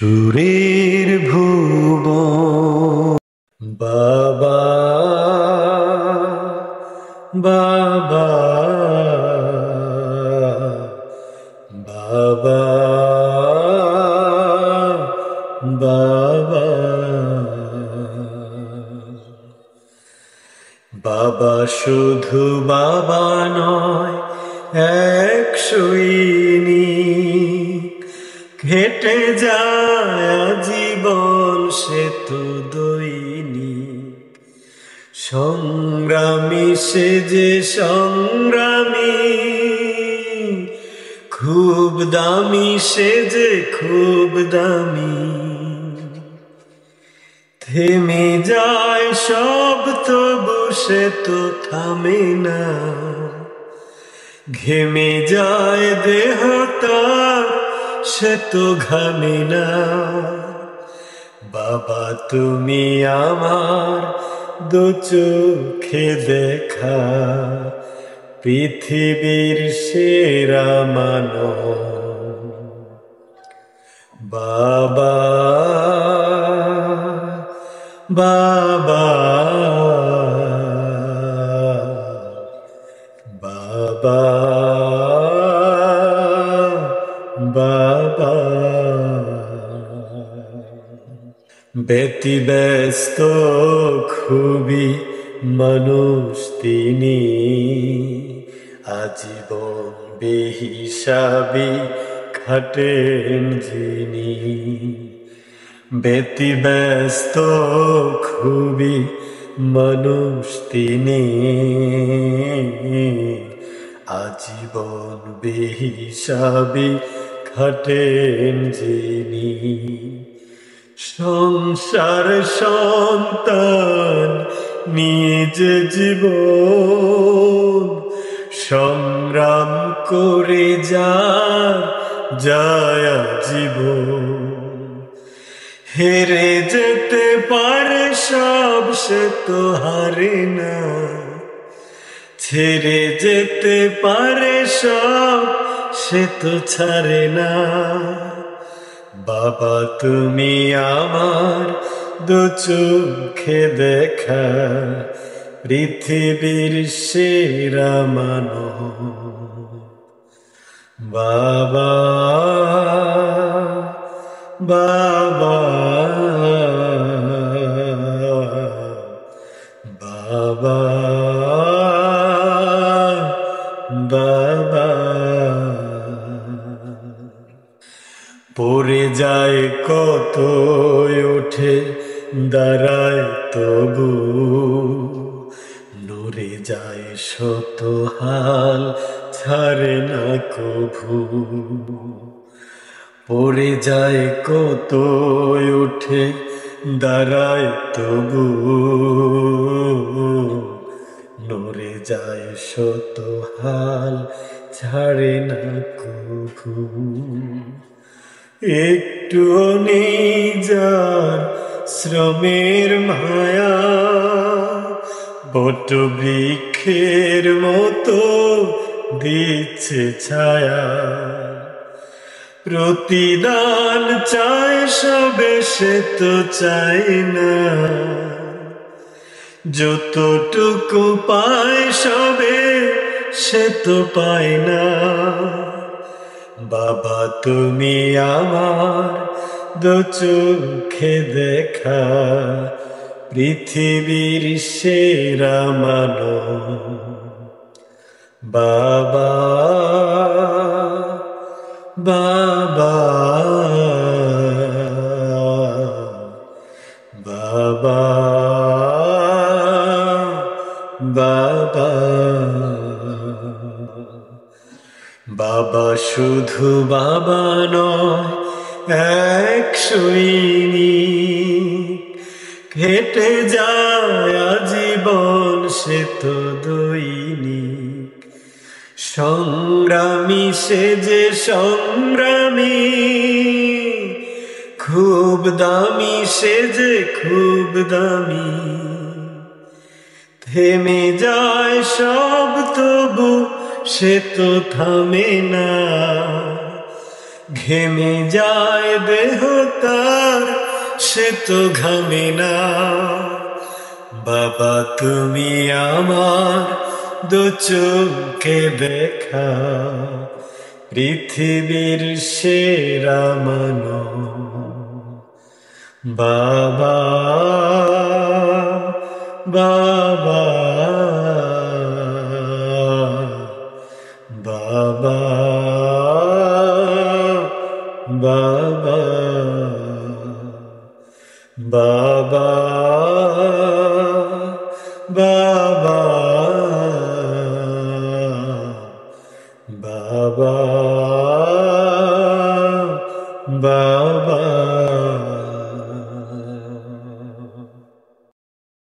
সুরের ভুবন। বাবা বাবা বাবা বাবা বাবা শুধু বাবা নয়, এক সৈনিক। হেঁটে যায় জীবন সে তো দৈনিক। সংগ্রামী সে যে সংগ্রামী, খুব দামি সে যে খুব দামি। থেমে যায় সব তবু সে তো থামে না। ঘেমে যায় দেহ তার সে তো ঘামে না। বাবা তুমি আমার দু চোখে দেখা পৃথিবীর সেরা মানব। বাবা বাবা বাবা বাবা। ব্যতিব্যস্ত খুবই মানুষ তিনি, আজীবন বেহিসাবি খাটেন যিনি। ব্যতিব্যস্ত খুবই মানুষ তিনি, আজীবন বেহিসাবি খাটেন যিনি। সংসার সন্তান নিজ জীবন সংগ্রাম করে যায় জীবন। হেরে যেতে পারে সব সে তো হারে না, ছেড়ে যেতে পারে সব সে তো ছাড়ে না। বাবা তুমি আমার দু চোখে দেখা পৃথিবীর সেরা মানব। বাবা বাবা বাবা বাবা। পড়ে যায় কত ওঠে দাঁড়ায় তবু, নড়ে যায় শত হাল ছাড়ে না কভু। পড়ে যায় কত ওঠে দাঁড়ায় তবু, নড়ে যায় শত হাল ছাড়ে না কভু। একটুও নেই যার শ্রমের মায়া, বট বৃক্ষের মতো দিচ্ছে ছায়া। প্রতিদান চায় সবে সে তো চায় না, যতটুকু পায় সবে সে তো পায় না। বাবা তুমি আমার দু চোখে দেখা পৃথিবীর সেরা মানব। বাবা বাবা বাবা বাবা। বাবা শুধু বাবা নয়, এক সৈনিক। হেঁটে যায় জীবন সে তো দৈনিক। সংগ্রামী সে যে সংগ্রামী, খুব দামি সে যে খুব দামি। থেমে যায় সব তবু সে তো থামে না। ঘেমে যায় দেহ তার, সে তো ঘামে না। বাবা তুমি আমার দু চোখে দেখা, পৃথিবীর সেরা মানুষ। বাবা, বাবা, বাবা।